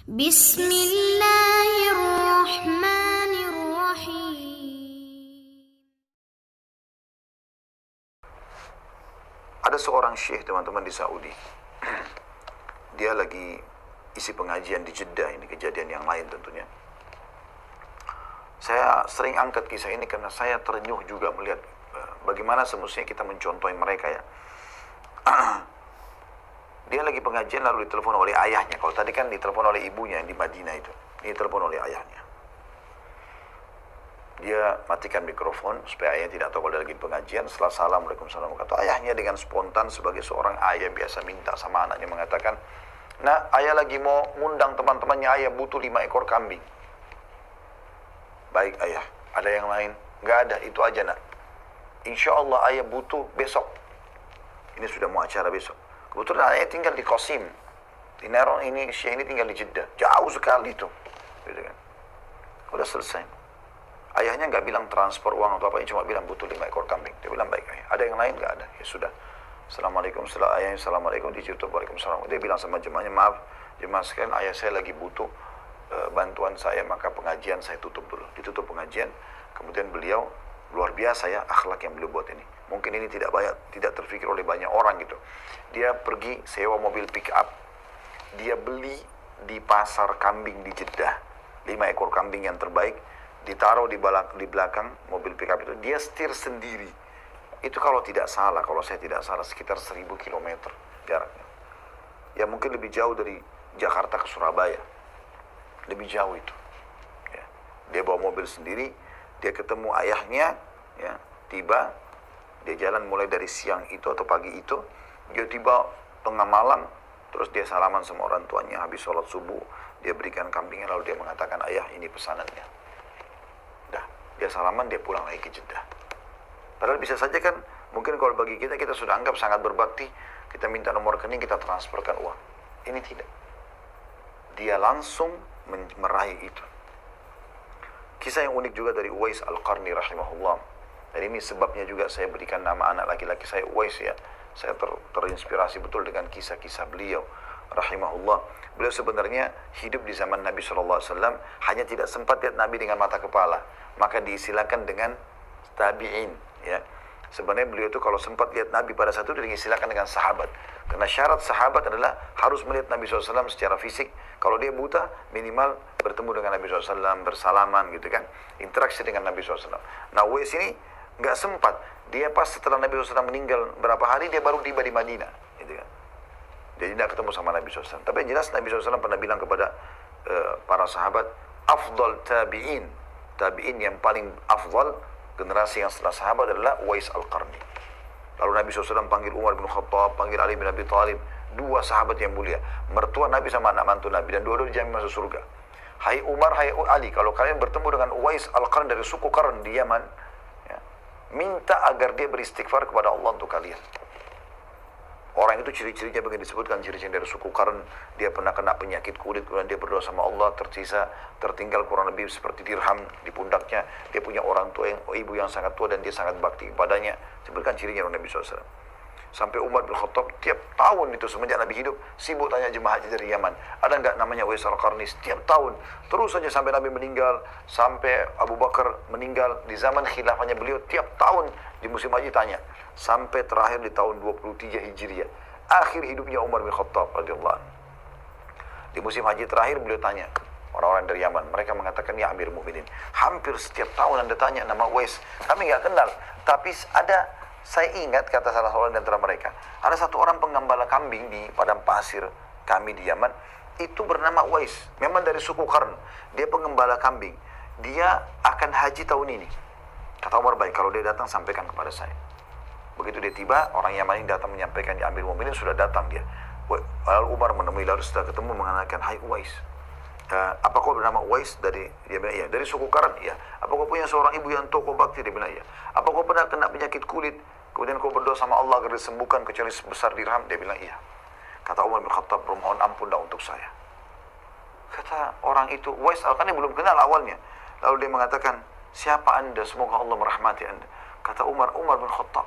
Bismillahirrahmanirrahim. Ada seorang syekh teman-teman di Saudi. Dia lagi isi pengajian di Jeddah, ini kejadian yang lain tentunya. Saya sering angkat kisah ini karena saya terenyuh juga melihat bagaimana semestinya kita mencontohi mereka ya. Dia lagi pengajian lalu ditelepon oleh ayahnya. Kalau tadi kan ditelepon oleh ibunya yang di Madinah itu. Ini ditelepon oleh ayahnya. Dia matikan mikrofon supaya ayahnya tidak tahu kalau dia lagi pengajian. Setelah salam, Waalaikumsalam, kata ayahnya dengan spontan sebagai seorang ayah biasa minta sama anaknya mengatakan, "Nah, ayah lagi mau ngundang teman-temannya, ayah butuh 5 ekor kambing." "Baik ayah, ada yang lain?" "Nggak ada, itu aja nak." "Insya Allah ayah butuh besok." Ini sudah mau acara besok. Kebetulan ayah tinggal di Qasim. Di Neron ini, Syekh ini tinggal di Jeddah. Jauh sekali itu. Gitu kan. Udah selesai. Ayahnya nggak bilang transfer uang atau apa, cuma bilang butuh 5 ekor kambing. Dia bilang, "Baik ayah." "Ada yang lain?" "Nggak ada." "Ya sudah." Assalamualaikum. Setelah ayahnya Assalamualaikum, ditutup Waalaikumsalam. Dia bilang sama jemaahnya, "Maaf jemaah sekalian, ayah saya lagi butuh bantuan saya, maka pengajian saya tutup dulu." Ditutup pengajian. Kemudian beliau, luar biasa ya akhlak yang beliau buat ini. Mungkin ini tidak terfikir oleh banyak orang gitu. Dia pergi sewa mobil pick up. Dia beli di pasar kambing di Jeddah 5 ekor kambing yang terbaik. Ditaruh di belakang mobil pick up itu. Dia setir sendiri. Itu kalau tidak salah, kalau saya tidak salah sekitar 1000 km jaraknya. Ya mungkin lebih jauh dari Jakarta ke Surabaya. Lebih jauh itu. Ya. Dia bawa mobil sendiri. Dia ketemu ayahnya. Ya, tiba. Dia jalan mulai dari siang itu atau pagi itu. Dia tiba tengah malam. Terus dia salaman sama orang tuanya. Habis sholat subuh. Dia berikan kambingnya lalu dia mengatakan, "Ayah ini pesanannya." Dia salaman, dia pulang lagi ke Jeddah. Padahal bisa saja kan, mungkin kalau bagi kita sudah anggap sangat berbakti, kita minta nomor rekening, kita transferkan uang. Ini tidak. Dia langsung meraih itu. Kisah yang unik juga dari Uwais Al-Qarni rahimahullah. Dan ini sebabnya juga saya berikan nama anak laki-laki saya Uwais ya. Saya terinspirasi betul dengan kisah-kisah beliau rahimahullah. Beliau sebenarnya hidup di zaman Nabi SAW, hanya tidak sempat lihat Nabi dengan mata kepala. Maka diistilahkan dengan tabi'in ya. Sebenarnya beliau itu kalau sempat lihat Nabi pada saat itu diistilahkan dengan sahabat. Karena syarat sahabat adalah harus melihat Nabi SAW secara fisik. Kalau dia buta, minimal bertemu dengan Nabi SAW, bersalaman gitu kan. Interaksi dengan Nabi SAW. Nah, Uwais ini nggak sempat. Dia pas setelah Nabi SAW meninggal berapa hari, dia baru tiba di Madinah gitu kan. Jadi tidak ketemu sama Nabi SAW. Tapi yang jelas Nabi SAW pernah bilang kepada para sahabat, afdal tabi'in. Tabi'in yang paling afdal, generasi yang setelah sahabat adalah Uwais Al-Qarni. Lalu Nabi SAW panggil Umar bin Khattab, panggil Ali bin Abi Thalib, 2 sahabat yang mulia. Mertua Nabi sama anak mantu Nabi, dan dua-dua dijamin masuk surga. "Hai Umar, hai Ali, kalau kalian bertemu dengan Uwais Al-Qarni dari suku Qarn di Yaman, ya, minta agar dia beristighfar kepada Allah untuk kalian." Orang itu ciri-cirinya begini disebutkan, ciri-ciri dari suku Qarn, dia pernah kena penyakit kulit, kemudian dia berdoa sama Allah, tertinggal kurang lebih seperti dirham di pundaknya. Dia punya orang tua ibu yang sangat tua dan dia sangat bakti kepadanya. Sebutkan cirinya oleh Nabi SAW. Sampai Umar bin Khattab tiap tahun itu semenjak Nabi hidup sibuk tanya jemaah haji dari Yaman, ada nggak namanya Uwais Al-Qarni? Setiap tahun terus saja sampai Nabi meninggal, sampai Abu Bakar meninggal di zaman khilafahnya beliau, tiap tahun di musim haji tanya, sampai terakhir di tahun 23 Hijriah, akhir hidupnya Umar bin Khattab radhiyallahu anhu. Di musim haji terakhir beliau tanya orang-orang dari Yaman, mereka mengatakan, "Ya Amir Mukminin, hampir setiap tahun Anda tanya nama Uwais, kami nggak kenal, tapi saya ingat," kata salah seorang di antara mereka, "ada satu orang penggembala kambing di padang pasir kami di Yaman, itu bernama Uwais, memang dari suku Qarn, dia penggembala kambing, dia akan haji tahun ini." Kata Umar, "Baik, kalau dia datang sampaikan kepada saya." Begitu dia tiba, orang Yaman ini datang menyampaikan, "Ya Amir Mukminin, sudah datang dia." Lalu Umar menemui, lalu setelah ketemu mengatakan, "Hai Uwais, apa kau bernama Uwais?" Dia bilang, "Iya." "Dari suku Qarn?" "Iya." "Apa kau punya seorang ibu yang tua kau bakti?" Dia bilang, "Iya." "Apa kau pernah kena penyakit kulit, kemudian kau berdoa sama Allah agar disembuhkan kecuali sebesar dirham?" Dia bilang, "Iya." Kata Umar bin Khattab, "Mohon ampunlah untuk saya." Kata orang itu, Uwais Al-Qarni belum kenal awalnya. Lalu dia mengatakan, "Siapa Anda? Semoga Allah merahmati Anda." Kata Umar bin Khattab.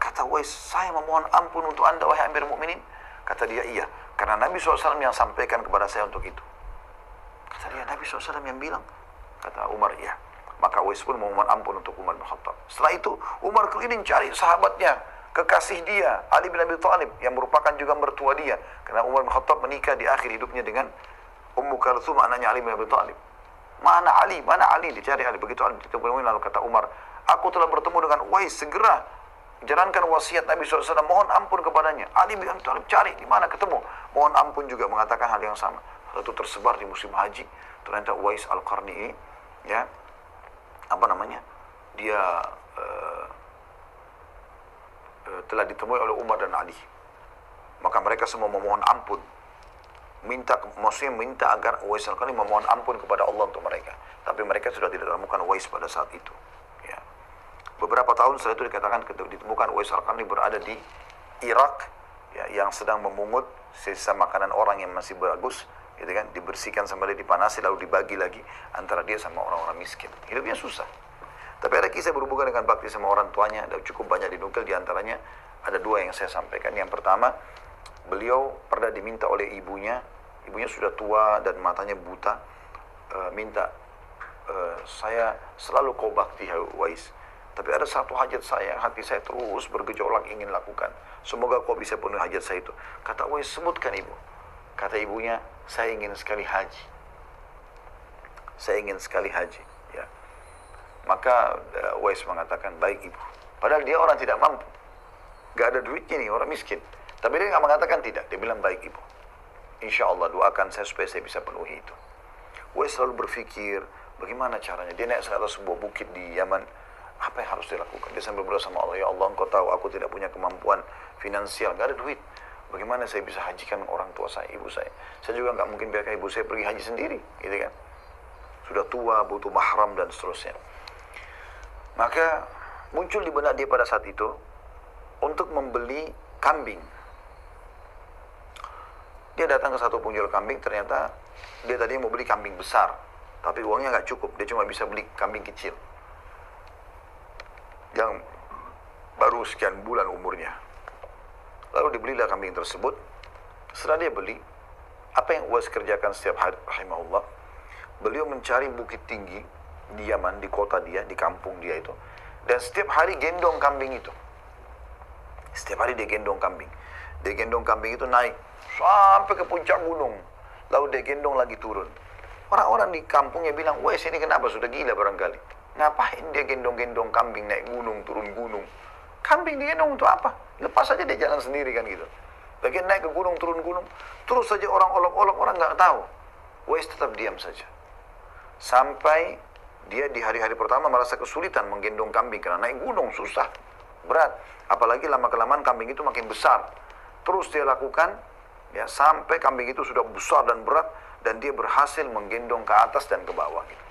Kata Uwais, "Saya memohon ampun untuk Anda, wahai Amir Mukminin." Kata dia, "Iya, karena Nabi SAW yang sampaikan kepada saya untuk itu." Kata dia, Nabi SAW yang bilang. Kata Umar, ya. Maka Uwais pun memohon ampun untuk Umar bin Khattab. Setelah itu, Umar keliling cari sahabatnya, kekasih dia, Ali bin Abi Thalib, yang merupakan juga mertua dia. Karena Umar bin Khattab menikah di akhir hidupnya dengan Ummu Kalthum, anaknya Ali bin Abi Thalib. Mana Ali? Mana Ali? Dicari Ali. Begitu Ali ditemui, lalu kata Umar, aku telah bertemu dengan Uwais, segera jalankan wasiat Nabi SAW, mohon ampun kepadanya. Ali bin Abi Thalib cari, di mana ketemu. Mohon ampun juga mengatakan hal yang sama. Lalu itu tersebar di musim haji. Ternyata Uwais Al-Qarni ini, ya, apa namanya, dia telah ditemui oleh Umar dan Ali. Maka mereka semua memohon ampun, maksudnya minta agar Uwais Al-Qarni memohon ampun kepada Allah untuk mereka. Tapi mereka sudah tidak menemukan Uwais pada saat itu, ya. Beberapa tahun setelah itu dikatakan ditemukan Uwais Al-Qarni berada di Irak, ya, yang sedang memungut sisa makanan orang yang masih bagus, gitu kan, dibersihkan sampai dipanasi lalu dibagi lagi antara dia sama orang-orang miskin. Hidupnya susah. Tapi ada kisah berhubungan dengan bakti sama orang tuanya, ada cukup banyak dinukil, diantaranya ada dua yang saya sampaikan. Yang pertama, beliau pernah diminta oleh ibunya sudah tua dan matanya buta, minta, saya selalu kau bakti Uwais, tapi ada satu hajat saya, hati saya terus bergejolak ingin lakukan, semoga kau bisa penuhi hajat saya itu. Kata Uwais, sebutkan ibu. Kata ibunya, saya ingin sekali haji. Saya ingin sekali haji, ya. Maka Uwais mengatakan, baik ibu. Padahal dia orang tidak mampu, gak ada duitnya nih, orang miskin. Tapi dia nggak mengatakan tidak, dia bilang baik ibu. Insya Allah doakan saya supaya saya bisa penuhi itu. Uwais selalu berpikir, bagaimana caranya? Dia naik ke atas sebuah bukit di Yaman. Apa yang harus dilakukan? Dia sambil berdoa sama Allah, ya Allah, engkau tahu aku tidak punya kemampuan finansial, gak ada duit. Bagaimana saya bisa hajikan orang tua saya, ibu saya? Saya juga nggak mungkin biarkan ibu saya pergi haji sendiri, gitu kan? Sudah tua, butuh mahram dan seterusnya. Maka muncul di benak dia pada saat itu untuk membeli kambing. Dia datang ke satu penjual kambing, ternyata dia tadinya mau beli kambing besar, tapi uangnya nggak cukup, dia cuma bisa beli kambing kecil yang baru sekian bulan umurnya. Lalu dibelilah kambing tersebut. Setelah dia beli, apa yang Uwais kerjakan setiap hari, rahimahullah, beliau mencari bukit tinggi di Yaman, di kota dia, di kampung dia itu, dan setiap hari gendong kambing itu. Setiap hari dia gendong kambing. Dia gendong kambing itu naik sampai ke puncak gunung, lalu dia gendong lagi turun. Orang-orang di kampungnya bilang, Uwais ini kenapa, sudah gila barangkali. Ngapain dia gendong-gendong kambing naik gunung, turun gunung? Kambing digendong untuk apa? Lepas saja dia jalan sendiri kan gitu. Bagian naik ke gunung, turun gunung, terus saja orang olok-olok, orang nggak tahu. Uwais tetap diam saja. Sampai dia di hari-hari pertama merasa kesulitan menggendong kambing, karena naik gunung susah, berat. Apalagi lama-kelamaan kambing itu makin besar. Terus dia lakukan, ya, sampai kambing itu sudah besar dan berat, dan dia berhasil menggendong ke atas dan ke bawah gitu.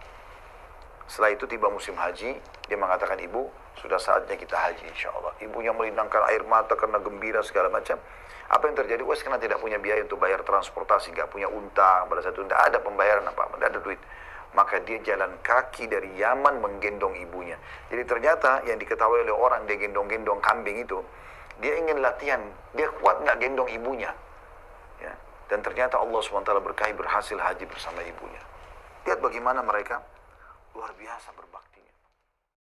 Setelah itu tiba musim haji, dia mengatakan, ibu, sudah saatnya kita haji insya Allah. Ibunya melintangkan air mata karena gembira segala macam. Apa yang terjadi? Uwais karena tidak punya biaya untuk bayar transportasi, nggak punya unta, pada saat itu tidak ada pembayaran apa-apa, tidak ada duit. Maka dia jalan kaki dari Yaman menggendong ibunya. Jadi ternyata yang diketahui oleh orang dia gendong-gendong kambing itu, dia ingin latihan, dia kuat nggak gendong ibunya. Ya. Dan ternyata Allah SWT berkahi, berhasil haji bersama ibunya. Lihat bagaimana mereka luar biasa berbakti.